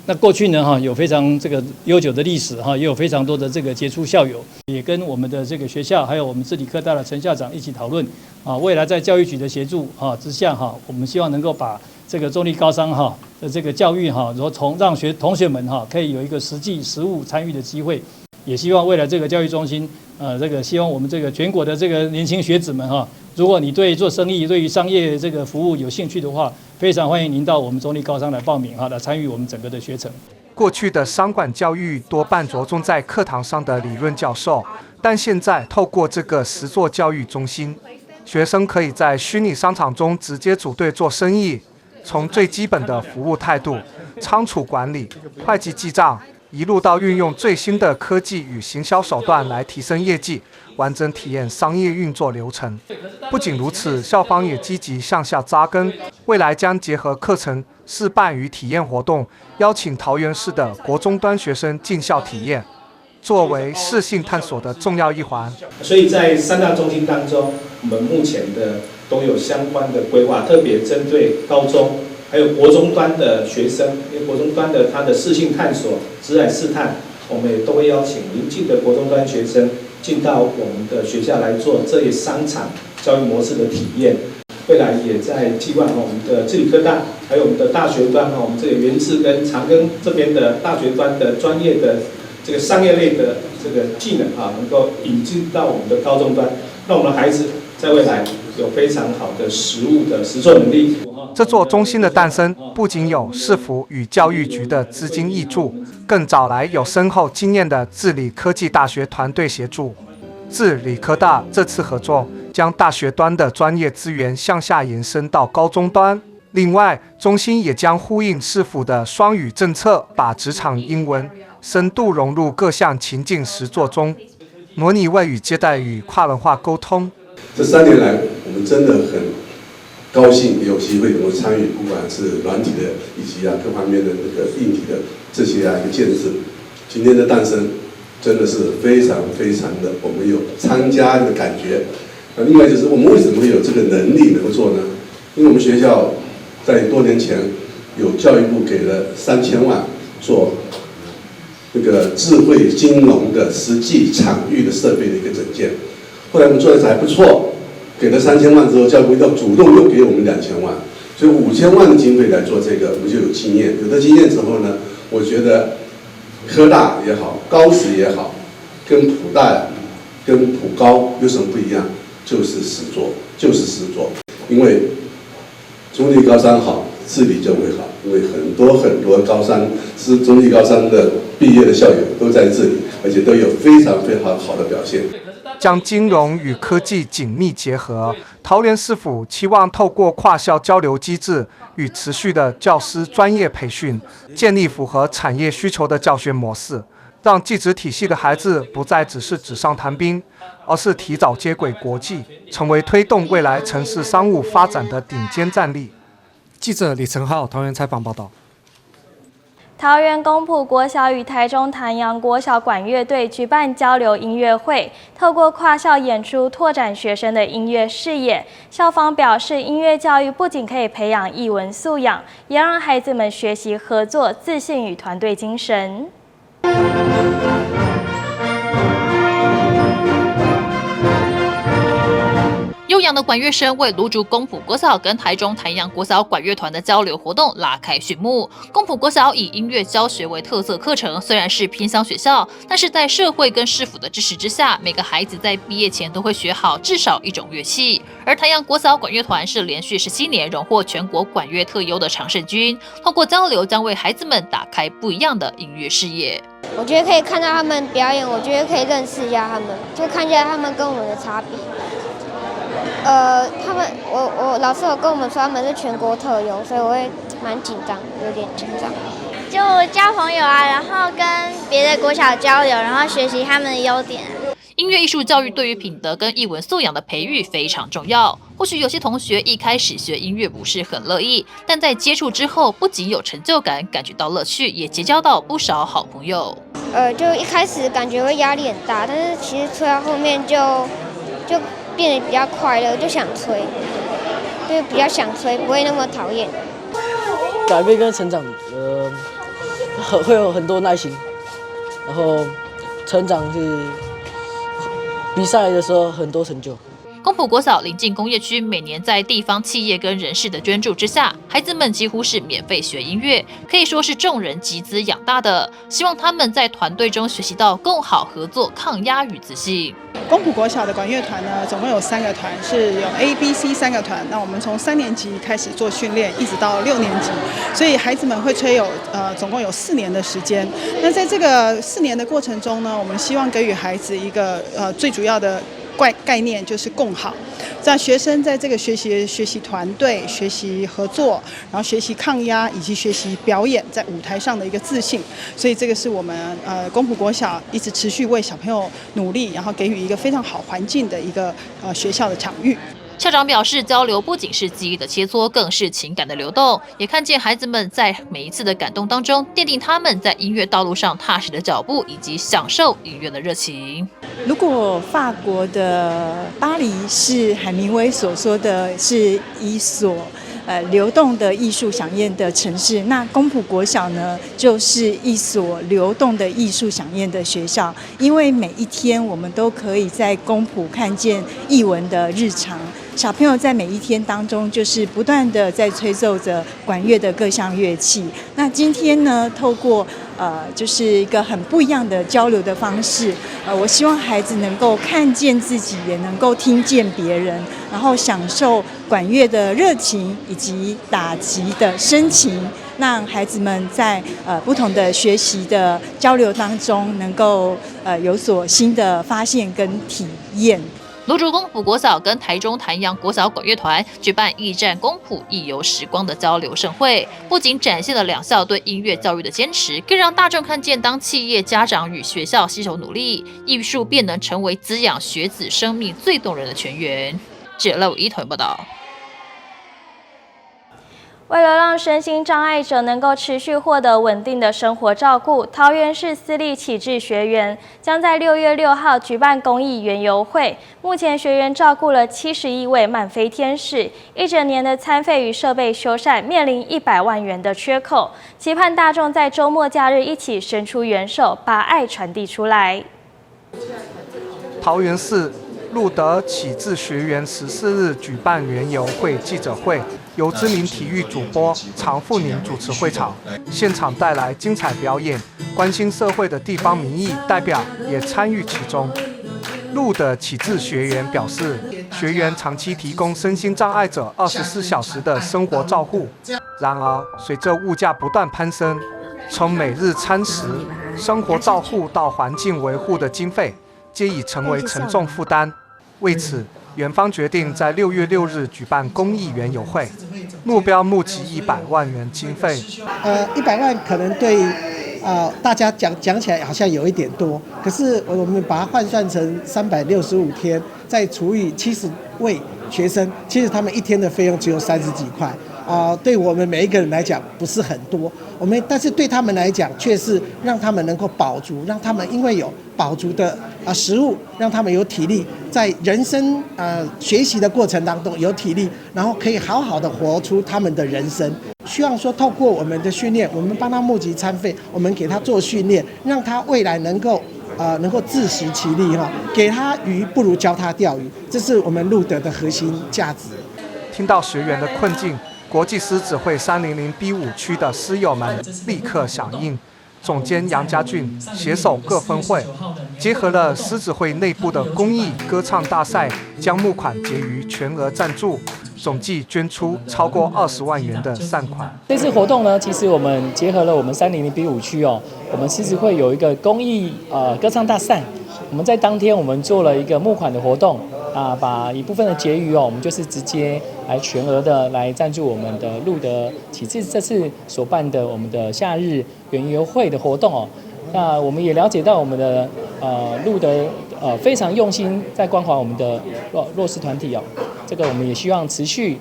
那過去呢有非常這個悠久的歷史也有非常多的這個傑出校友，也跟我們的這個學校還有我們致理科大的陳校長一起討論未來在教育局的協助之下我們希望能夠把這個中壢高商的這個教育然後讓同學們可以有一個實務參與的機會，也希望未來這個教育中心希望我們這個全國的這個年輕學子們如果你對做生意、對於商業這個服務有興趣的話，非常歡迎您到我們中壢高商來報名來參與我們整個的學程。過去的商管教育多半着重在課堂上的理論教授，但現在透過這個實作教育中心，學生可以在虛擬商場中直接組隊做生意，從最基本的服務態度、倉儲管理、會計記賬，一路到運用最新的科技與行銷手段來提升業績，完整體驗商業運作流程。不僅如此，校方也積極向下扎根，未來將結合課程、示範與體驗活動，邀請桃園市的國中端學生進校體驗，作為適性探索的重要一環。所以在3大中心當中，我們目前的都有相關的規劃，特別針對高中還有國中端的學生，因為國中端的他的適性探索、職涯試探，我們也都會邀請鄰近的國中端學生進到我們的學校來做這些商場教育模式的體驗。未來也在計劃我們的致理科大，還有我們的大學端我們這個元智跟長庚這邊的大學端的專業的這個商業類的這個技能能夠引進到我們的高中端，讓我們的孩子在未來有非常好的實務的實作能力。這座中心的誕生，不僅有市府與教育局的資金挹注，更找來有深厚經驗的致理科技大學團隊協助。致理科大這次合作，將大學端的專業資源向下延伸到高中端。另外，中心也將呼應市府的雙語政策，把職場英文深度融入各項情境實作中，模擬外語接待與跨文化溝通。這3年來，我們真的很高興有機會能夠參與，不管是軟體的以及各方面的那個硬體的這些一個建設。今天的誕生真的是非常非常的，我們有參加的感覺。另外就是我們為什麼會有這個能力能夠做呢？因為我們學校在多年前有教育部給了3000萬做那個智慧金融的實際場域的設備的一個整建，後來我們做的還不錯，給了3000萬之後，教育部要主動又給我們2000萬，所以5000萬的經費來做這個，我们就有經驗。有了經驗之後呢，我覺得科大也好，高職也好，跟普大、跟普高有什麼不一樣？就是實作，就是實作。因為中立高商好，治理就會好。因為很多高商是中立高商的畢業的校友都在這裡，而且都有非常非常好的表現。將金融與科技緊密結合，桃園市府期望透過跨校交流機制與持續的教師專業培訓，建立符合產業需求的教學模式，讓技職體系的孩子不再只是紙上談兵，而是提早接軌國際，成為推動未來城市商務發展的頂尖戰力。記者李承浩桃園採訪報道。桃園公埔國小與台中潭陽國小管樂隊舉辦交流音樂會，透過跨校演出拓展學生的音樂視野。校方表示，音樂教育不僅可以培養藝文素養，也讓孩子們學習合作、自信與團隊精神。悠揚的管樂聲為蘆竹公埔國小跟台中潭陽國小管樂團的交流活動拉開序幕。公埔國小以音樂教學為特色課程，雖然是偏鄉學校，但是在社會跟市府的支持之下，每個孩子在畢業前都會學好至少一種樂器。而潭陽國小管樂團是連續17年榮獲全國管樂特優的常勝軍，透過交流將為孩子們打開不一樣的音樂視野。我覺得可以看到他們表演，我覺得可以認識一下他們，就看一下他們跟我們的差別。我老師有跟我們說他們是全國特優，所以我會蠻緊張，有點緊張。就交朋友啊，然後跟別的國小交流，然後學習他們的優點。音樂藝術教育對於品德跟藝文素養的培育非常重要。或許有些同學一開始學音樂不是很樂意，但在接觸之後，不僅有成就感，感覺到樂趣，也結交到不少好朋友。就一開始感覺會壓力很大，但是其實吹到後面就變得比較快樂，就想吹，就比較想吹，不會那麼討厭。改變跟成長，會有很多耐心，然後成長是比賽的時候很多成就。公埔國小臨近工業區，每年在地方企業跟人士的捐助之下，孩子們幾乎是免費學音樂，可以說是眾人集資養大的。希望他們在團隊中學習到共好合作、抗壓與自信。公埔國小的管樂團呢，總共有3個團，是有 A、B、C 3個團。那我們從3年級開始做訓練，一直到6年級，所以孩子們會吹總共有4年的時間。那在這個4年的過程中呢，我們希望給予孩子一個最主要的概念就是共好，讓學生在這個學習團隊、學習合作，然後學習抗壓以及學習表演在舞台上的一個自信。所以這個是我們公埔國小一直持續為小朋友努力，然後給予一個非常好環境的一個學校的場域。校長表示，交流不僅是記憶的切磋，更是情感的流動，也看見孩子們在每一次的感動當中，奠定他們在音樂道路上踏實的腳步，以及享受音樂的熱情。如果法國的巴黎是海明威所說的是一所流動的藝術饗宴的城市，那公埔國小呢，就是一所流動的藝術饗宴的學校。因為每一天我們都可以在公埔看見藝文的日常，小朋友在每一天當中就是不斷的在吹奏着管樂的各項樂器。那今天呢，透過就是一個很不一樣的交流的方式，我希望孩子能夠看見自己，也能夠聽見別人，然後享受管樂的熱情以及打擊的深情，讓孩子們在不同的學習的交流當中，能夠有所新的發現跟體驗。蘆竹公埔國小跟台中潭陽國小管樂團舉辦藝戰公埔藝遊時光的交流盛會，不僅展現了兩校對音樂教育的堅持，更讓大眾看見當企業家長與學校攜手努力，藝術便能成為滋養學子生命最動人的泉源。記者賴偉一報道。為了讓身心障礙者能夠持續獲得穩定的生活照顧，桃園市私立啟智學園將在6月6號舉辦公益園遊會。目前學園照顧了71位慢飛天使，一整年的餐費與設備修繕面臨100萬元的缺口，期盼大眾在週末假日一起伸出援手，把愛傳遞出來。桃園市路德啟智學園14日舉辦園遊會記者會，由知名體育主播常富寧主持會場，現場帶來精彩表演，關心社會的地方民意代表也參與其中。路德啟智學園表示，學園長期提供身心障礙者24小時的生活照護。然而，隨着物價不斷攀升，從每日餐食、生活照護到環境維護的經費，皆已成為沉重負擔。為此，園方決定在6月6日舉辦公益園遊會，目標募集100萬元經費。100萬可能對大家講起來好像有一點多，可是我們把它換算成365天，再除以70位學生，其實他們一天的費用只有30幾塊。對我們每一個人來講不是很多，但是對他們來講卻是讓他們能夠飽足，讓他們因為有飽足的食物，讓他們有體力，在人生學習的過程當中有體力，然後可以好好的活出他們的人生。希望說透過我們的訓練，我們幫他募集餐費，我們給他做訓練，讓他未來能夠自食其力哈，給他魚不如教他釣魚，這是我們路德的核心價值。聽到學員的困境，國際獅子會 300B5 區的獅友們立刻響應，總監楊家俊攜手各分會，結合了獅子會內部的公益歌唱大賽，將募款結餘全額贊助，總計捐出超過20萬元的善款。這次活動呢，其實我們結合了我們 300B5 區哦，我們獅子會有一個公益歌唱大賽，我們在當天我們做了一個募款的活動。把一部分的結餘我們就是直接來全額的來贊助我們的路德啟智這次所辦的我們的夏日園遊會的活動那我們也了解到我們的路德非常用心在關懷我們的弱勢團體這個我們也希望持續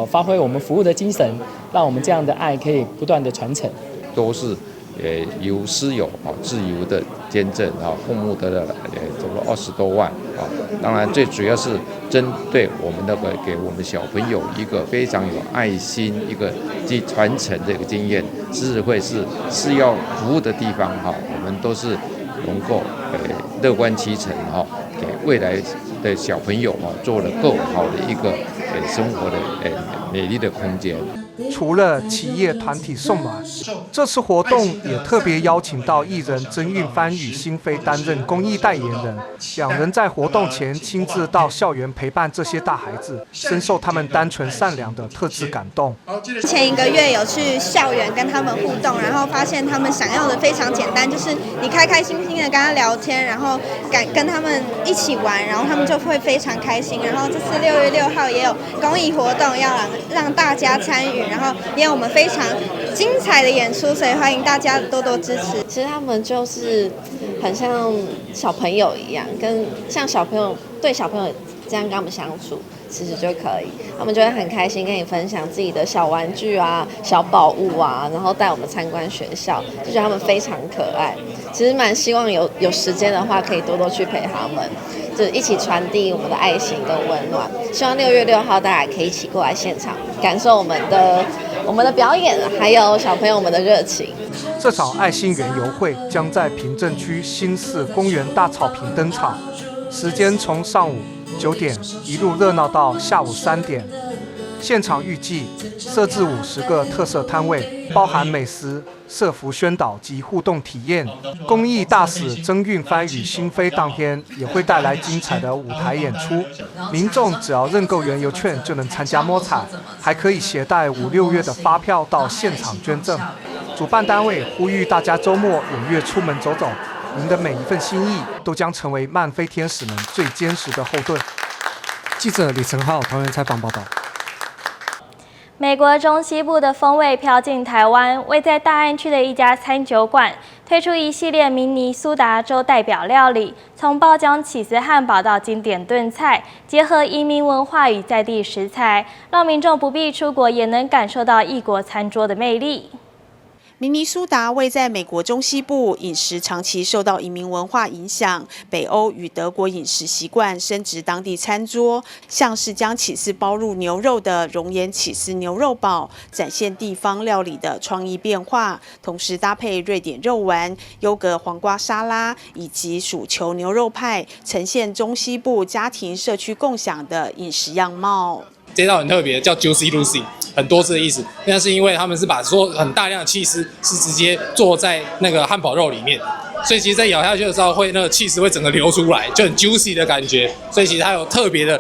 發揮我們服務的精神，讓我們這樣的愛可以不斷的傳承。都是由獅友自由的捐贈募得了差不多20多萬當然最主要是針對我們給我們小朋友一個非常有愛心一個去傳承的一個經驗。獅子會是獅友服務的地方我們都是能夠樂觀其成給未來的小朋友做了更好的一個生活的美麗的空間。除了企業團體送暖，這次活動也特別邀請到藝人曾運帆與星飛擔任公益代言人，兩人在活動前親自到校園陪伴這些大孩子，深受他們單純善良的特質感動。前1個月有去校園跟他們互動，然後發現他們想要的非常簡單，就是你開開心心的跟他聊天，然後跟他們一起玩，然後他們就會非常開心。然後這次6月6號也有公益活動要讓大家參與。然後也有我們非常精彩的演出，所以歡迎大家多多支持。其實他們就是很像小朋友一樣，像小朋友对小朋友這樣跟他們相處，其實就可以，他們就會很開心跟你分享自己的小玩具小寶物然後帶我們參觀學校，就覺得他們非常可愛。其實蠻希望有時間的話，可以多多去陪他們，就一起傳遞我們的愛心跟溫暖。希望6月6號大家可以一起過來現場，感受我們的表演，還有小朋友們的熱情。這場愛心園遊會將在平鎮區新市公園大草坪登場，時間從上午9點一路熱鬧到下午3點。現場預計設置50個特色攤位，包含美食、社福宣導及互動體驗。公益大使曾運帆與星飛當天也會帶來精彩的舞台演出。民眾只要認購園遊券就能參加摸彩，還可以攜帶5、6月的發票到現場捐贈。主辦單位呼籲大家周末踴躍出門走走，您的每一份心意都將成為慢飛天使們最堅實的後盾。記者李成浩桃園採訪報道。美國中西部的風味飄進台灣，位在大安區的一家餐酒館推出一系列明尼蘇達州代表料理，從爆漿起司漢堡到經典燉菜，結合移民文化與在地食材，讓民眾不必出國也能感受到異國餐桌的魅力。明尼蘇達位在美國中西部，飲食長期受到移民文化影響，北歐與德國飲食習慣深植當地餐桌，像是將起司包入牛肉的熔岩起司牛肉堡，展現地方料理的創意變化，同時搭配瑞典肉丸、優格黃瓜沙拉以及薯球牛肉派，呈現中西部家庭社區共享的飲食樣貌。這道很特別，叫 Juicy Lucy， 很多汁的意思。那是因為他們是把很大量的起司是直接做在那個漢堡肉裡面，所以其實在咬下去的時候會那個起司會整個流出來，就很 juicy 的感覺。所以其實它有特別的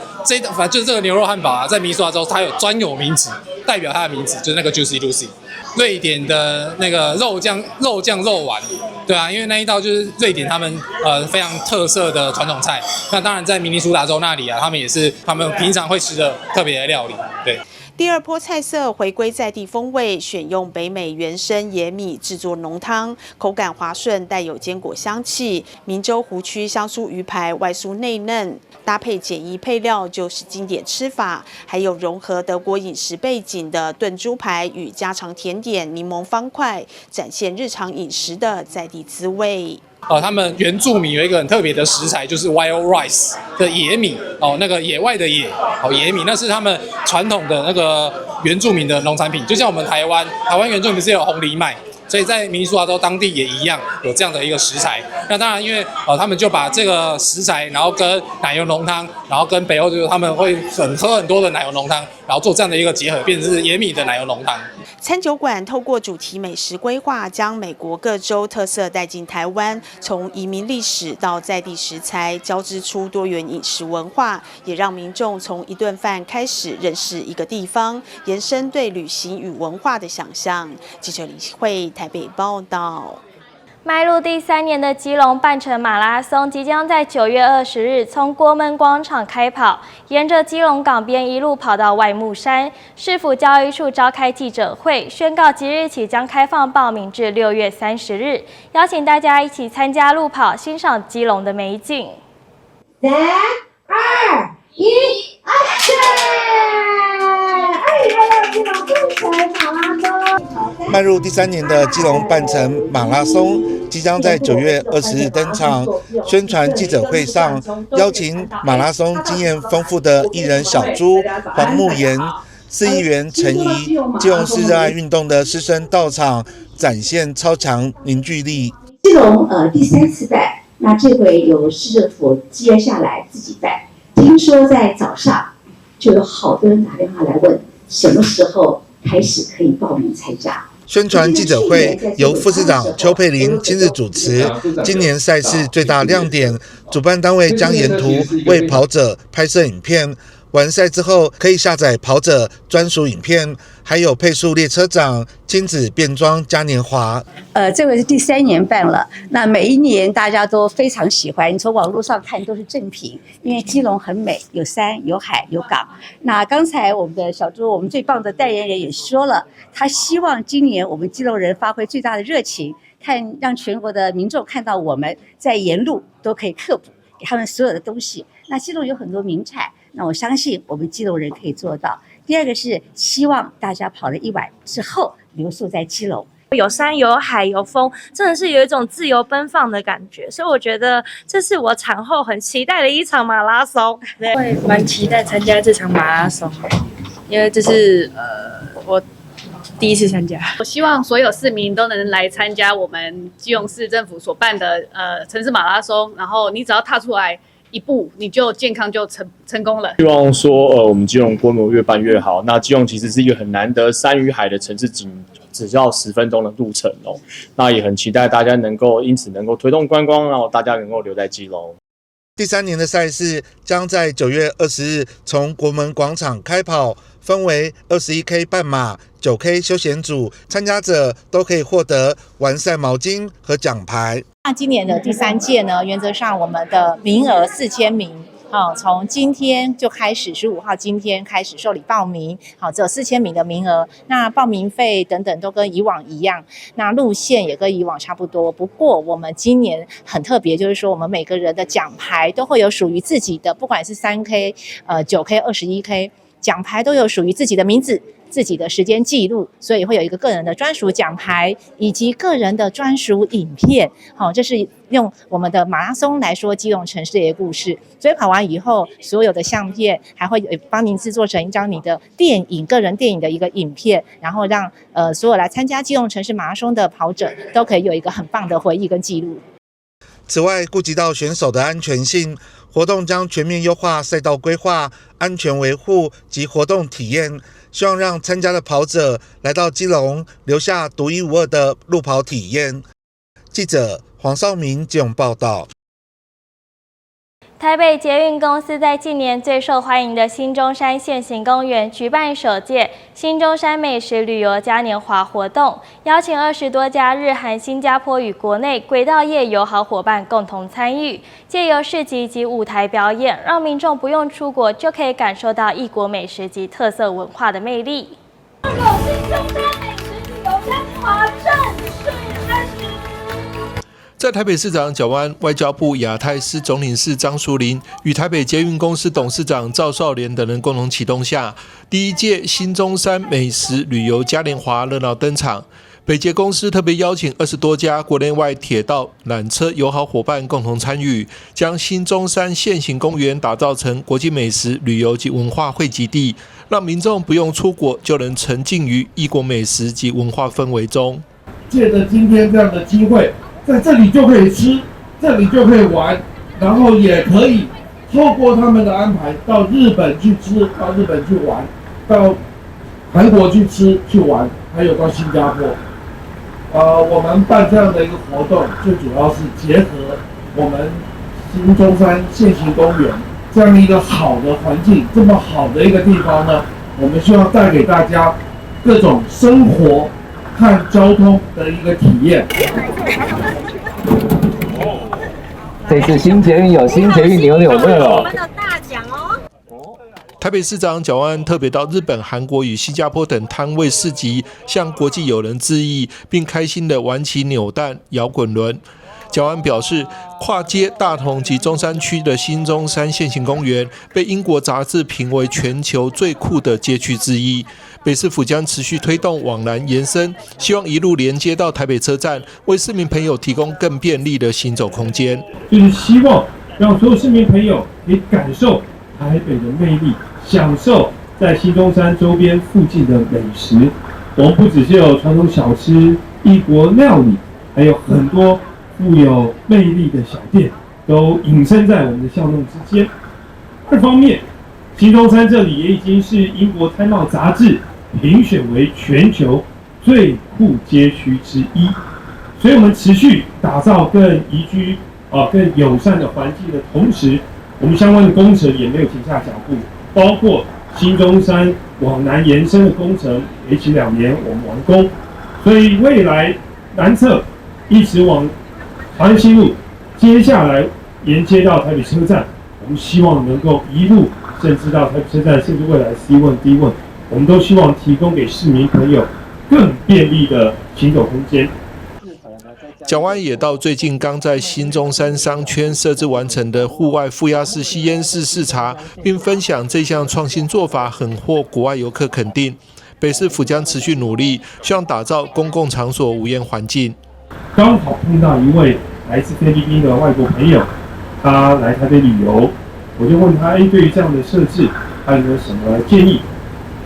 反正就是這個牛肉漢堡啊，在明尼蘇達州它有專有名詞，代表它的名字就是那個 Juicy Lucy。瑞典的那個肉醬肉丸，对啊，因為那一道就是瑞典他們非常特色的傳統菜。那當然在明尼蘇達州那裡啊，他們也是他們平常會吃的特別的料理，對。第二波菜色回歸在地風味，選用北美原生野米製作濃湯，口感滑順，帶有堅果香氣。明州湖區香酥魚排外酥內嫩，搭配簡易配料就是經典吃法。還有融合德國飲食背景的燉豬排與家常甜點檸檬方塊，展現日常飲食的在地滋味。他們原住民有一個很特別的食材，就是 wild rice 的野米那個野外的野野米，那是他們傳統的那個原住民的農產品，就像我們台灣原住民是有紅藜麥。所以在明尼蘇達州當地也一樣有這樣的一個食材。那當然，因為他們就把這個食材，然後跟奶油濃湯，然後跟北歐就是他們會喝很多的奶油濃湯，然後做這樣的一個結合，變成是野米的奶油濃湯。餐酒館透過主題美食規劃，將美國各州特色帶進台灣，從移民歷史到在地食材，交織出多元飲食文化，也讓民眾從一頓飯開始認識一個地方，延伸對旅行與文化的想象。記者李慧台北報道。邁入第3年的基隆半程馬拉松即將在9月20日從國門廣場開跑，沿着基隆港邊一路跑到外木山。市府教育處召開記者會，宣告即日起將開放報名至6月30日，邀請大家一起參加路跑，欣賞基隆的美景。3、2、1，邁入第3年的基隆半程馬拉松即將在9月20日登場。宣傳記者會上，邀請馬拉松經驗豐富的藝人小豬、黃沐妍、市議員陳怡、基隆市熱愛運動的師生到場，展現超強凝聚力。基隆第3次辦，那這回由市政府接下來自己辦。聽說在早上就有好多人打電話來問，什麼時候開始可以報名參加。宣傳記者會由副市長邱佩玲親自主持。今年賽事最大亮點，主辦單位將沿途為跑者拍攝影片。完賽之後可以下載跑者專屬影片，還有配速列車長親子變裝嘉年華。這個是第3年辦了，那每一年大家都非常喜歡，你從網絡上看都是正評，因為基隆很美，有山有海有港。那剛才我們的小豬，我們最棒的代言人也說了，他希望今年我们基隆人發揮最大的熱情，讓全國的民眾看到我們在沿路都可以刻補給他們所有的東西。那基隆有很多名產，那我相信我們基隆人可以做到。第二個是希望大家跑了一晚之後留宿在基隆，有山有海有風，真的是有一種自由奔放的感覺，所以我覺得這是我產後很期待的一場馬拉松。會蠻期待參加這場馬拉松，因為這是我第一次參加。我希望所有市民都能來參加我們基隆市政府所辦的城市馬拉松，然後你只要踏出來一步，你就健康就成功了。希望說我們基隆規模越辦越好。那基隆其實是一個很難得山與海的城市，只要10分鐘的路程哦。那也很期待大家因此能夠推動觀光，然後大家能夠留在基隆。第3年的賽事將在9月20日從國門廣場開跑，分為21K 半馬、9K 休閒組，參加者都可以獲得完賽毛巾和獎牌。那今年的第3屆呢，原則上我們的名額4000名，從今天就開始，15號今天開始受理報名，只有4000名的名額。那報名費等等都跟以往一樣，那路線也跟以往差不多。不過我們今年很特別，就是說我們每個人的獎牌都會有屬於自己的，不管是3K、9K、21K，獎牌都有屬於自己的名字。自己的時間記錄，所以會有一個個人的專屬獎牌，以及個人的專屬影片。這是用我們的馬拉松來說基隆城市的一個故事。所以跑完以後，所有的相片還會幫您制作成一張你的電影、個人電影的一個影片，然後讓所有來參加基隆城市馬拉松的跑者都可以有一個很棒的回憶跟記錄。此外，顧及到選手的安全性，活動將全面優化賽道規劃、安全維護及活動體驗，希望讓參加的跑者來到基隆，留下獨一無二的路跑體驗。記者黃紹明基隆報道。台北捷運公司在近年最受歡迎的新中山線行公園舉辦首屆新中山美食旅遊嘉年華活動，邀請20多家日韓、新加坡與國內軌道業友好夥伴共同參與，借由市集及舞台表演，讓民眾不用出國就可以感受到異國美食及特色文化的魅力。新中山美食旅遊嘉年華正式開始。在台北市長蔣萬安、外交部亞太司總領事張淑玲與台北捷運公司董事長趙少蓮等人共同啟動下，第一屆新中山美食旅遊嘉年華熱鬧登場。北捷公司特別邀請20多家國內外鐵道、纜車友好夥伴共同參與，將新中山線行公園打造成國際美食旅遊及文化匯集地，讓民眾不用出國就能沉浸於異國美食及文化氛圍中。借着今天這樣的機會，在這裡就可以吃，這裡就可以玩，然後也可以透過他們的安排到日本去吃，到日本去玩，到韓國去吃去玩，還有到新加坡。我們辦這樣的一個活動，最主要是結合我們新中山線行公園這樣一個好的環境，這麼好的一個地方呢，我們希望帶給大家各種生活和交通的一個體驗。這次新捷運有新捷運扭扭樂哦。我們的大獎哦。台北市長蔣萬安特別到日本、韓國與新加坡等攤位市集，向國際友人致意，並開心地玩起扭蛋、搖滾輪。蔣萬安表示，跨街大同及中山區的新中山線行公園被英國雜誌評為全球最酷的街區之一。北市府將持續推動往南延伸，希望一路連接到台北車站，為市民朋友提供更便利的行走空間。就是希望讓所有市民朋友可以感受台北的魅力，享受在新中山周邊附近的美食。我們不只是有傳統小吃、異國料理，還有很多富有魅力的小店，都隱身在我們的巷弄之間。二方面，新中山這裡也已經是英國《Time Out》雜誌評選為全球最酷街區之一，所以我們持續打造更宜居、更友善的環境的同時，我們相關的工程也沒有停下腳步，包括新中山往南延伸的工程，為期2年我們完工，所以未來南側一直往桃園新路，接下來連接到台北車站，我們希望能夠一路甚至到台北車站，甚至未來 C1、D1，我們都希望提供給市民朋友更便利的行走空間。蔣萬安也到最近剛在新中山商圈設置完成的戶外負壓式吸煙室視察，並分享這項創新做法很獲國外遊客肯定。北市府將持續努力，希望打造公共場所無煙環境。剛好碰到一位來自菲律賓的外國朋友，他來台北旅遊，我就問他，對於這樣的設置，他有沒有什麼建議？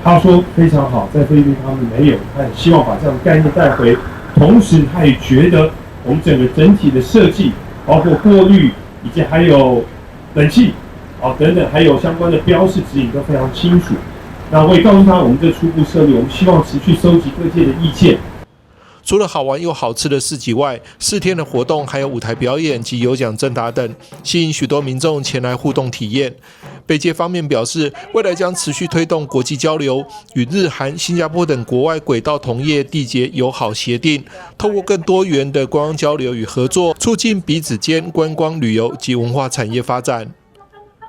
他說非常好，在菲律賓他們沒有，他也希望把這樣的概念帶回。同時，他也覺得我們整體的設計，包括過濾以及還有冷氣，等等，還有相關的標示指引都非常清楚。那我也告訴他，我們這初步設立，我們希望持續收集各界的意見。除了好玩又好吃的市集外，4天的活動還有舞台表演及有獎徵答等，吸引許多民眾前來互動體驗。北捷方面表示，未來將持續推動國際交流，與日韓、新加坡等國外軌道同業締結友好協定，透過更多元的觀光交流與合作，促進彼此間觀光旅遊及文化產業發展。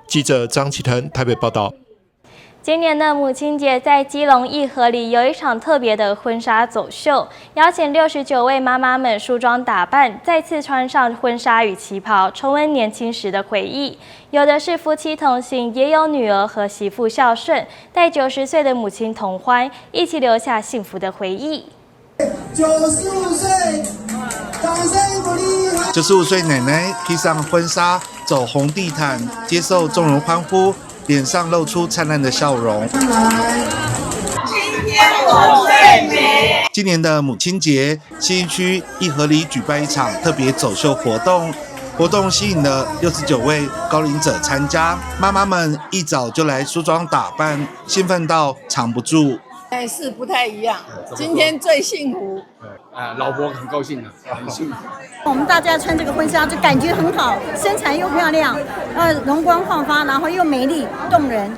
記者張啟騰台北報道。今年的母親節在基隆義和里有一場特別的婚紗走秀，邀請69位媽媽們梳妝打扮，再次穿上婚紗與旗袍，重溫年輕時的回憶。有的是夫妻同行，也有女兒和媳婦孝順，帶90歲的母親同歡，一起留下幸福的回憶。95歲，掌聲鼓勵。95歲奶奶披上婚紗，走紅地毯，接受眾人歡呼。臉上露出燦爛的笑容。今天我最美。今年的母親節，信義區義和里舉辦一場特別走秀活動，活動吸引了69位高齡者參加，媽媽們一早就來梳妝打扮，興奮到藏不住。是不太一樣，今天最幸福。老婆很高興的，很幸福。我們大家穿這個婚紗就感覺很好，身材又漂亮，容光煥發，然後又美麗動人，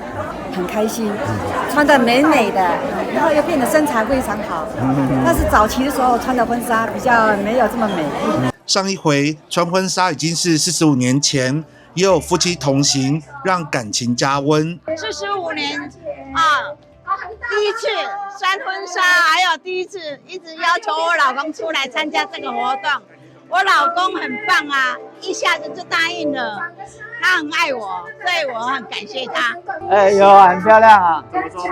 很開心，穿得美美的，然後又變得身材非常好。但是早期的時候穿的婚紗比較沒有這麼美。上一回穿婚紗已經是45年前，也有夫妻同行，讓感情加溫。45年啊。第一次穿婚紗，還有第一次一直要求我老公出來參加這個活動。我老公很棒啊，一下子就答應了。他很愛我，所以我很感謝他。有很漂亮啊。怎麼說？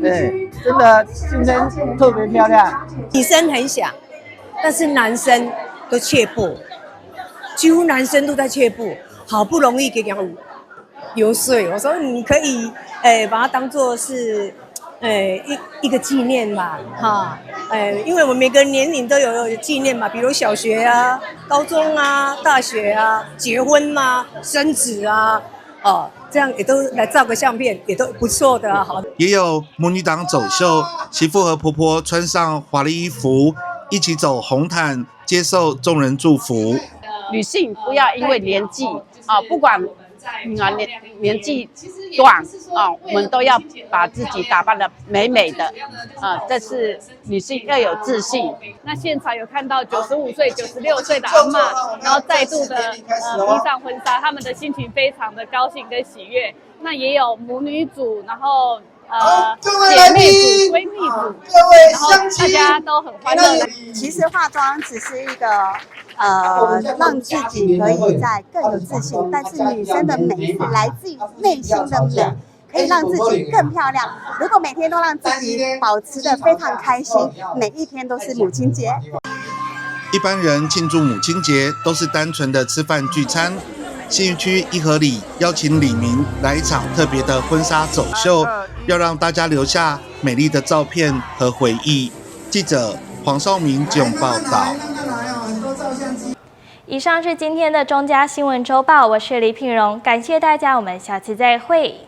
對，真的今天特別漂亮。女生很想，但是男生都卻步，幾乎男生都在卻步。好不容易給人游說，我說你可以，把它當作是。一個紀念嘛，哈，因為我們每個年齡都有紀念嘛，比如小學啊、高中啊、大學啊、結婚嘛、生子啊，這樣也都來照個相片，也都不錯的啊。好，也有母女檔走秀，媳婦和婆婆穿上華麗衣服，一起走紅毯，接受眾人祝福。女性不要因為年紀啊，不管。年紀短我們都要把自己打扮得美美的這是女性要有自信。那現場有看到95歲、96歲的阿嬤，然後再度的披上婚紗，他們的心情非常的高興跟喜悅。那也有母女組，然後姐妹組、閨蜜組，然後大家都很歡樂。其實化妝只是一個讓自己可以再更有自信，但是女生的美是來自於內心的美，可以讓自己更漂亮。如果每天都讓自己保持得非常開心，每一天都是母親節。一般人慶祝母親節都是單純的吃飯聚餐，信義區義和里邀請里民來一場特別的婚紗走秀，要讓大家留下美麗的照片和回憶。記者黃紹明基隆報道。以上是今天的中嘉新聞週報，我是李品榮，感謝大家，我們下次再會。